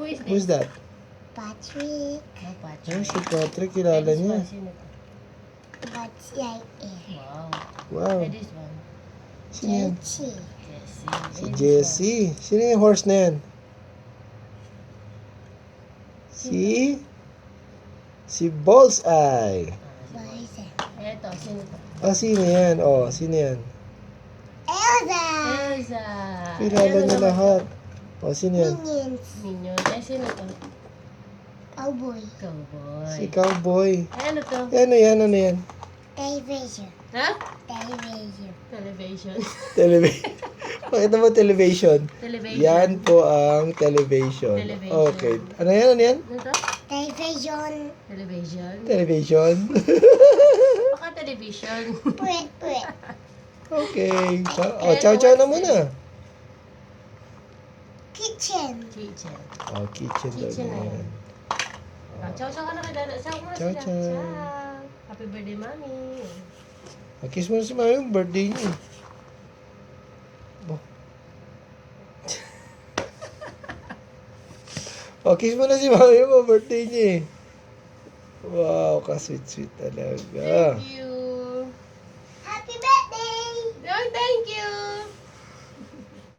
Who is Who's this? that? Patrick. No, Oh, Patrick. si Patrick, Eh, kilala this niya. one, sino to? What's your name? Wow. Wow. Eh, this one. Sino yan? Jessie. Jessie. Si Eh, this Jessie. Sino yung horse na yan? Si Bullseye. one. Ah, si Boysen. Eto, sino to? Ah, sino yan? Oh, sino yan? Elsa. Elsa. Kilala Ano niya naman lahat. to? Oh, sino yan? Minions. Minion. Eh, sino to? Cowboy. Cowboy. Si Cowboy. Eh, ano to? Ano yan? Ano yan? Television. Ha? Television. Television. Television. Pakita mo television. Television. Yan po ang television. Television. Okay. Ano yan? Ano yan? Ano to? Television. Television. Television. Baka television. Pwet, pwet. Okay. Oh, chow-chow na muna. Kitchen. Kitchen. Oh, kitchen daw Kitchen na yan. yan. Ah, chow chow ka na kay Dana. Chow mo na Chow, sila. chow. Chow. Happy birthday, Mami. Kiss mo na si Mami yung birthday niya. Oh, kiss mo na si Mami mo, birthday niya eh. Wow, ka-sweet-sweet talaga. Thank you.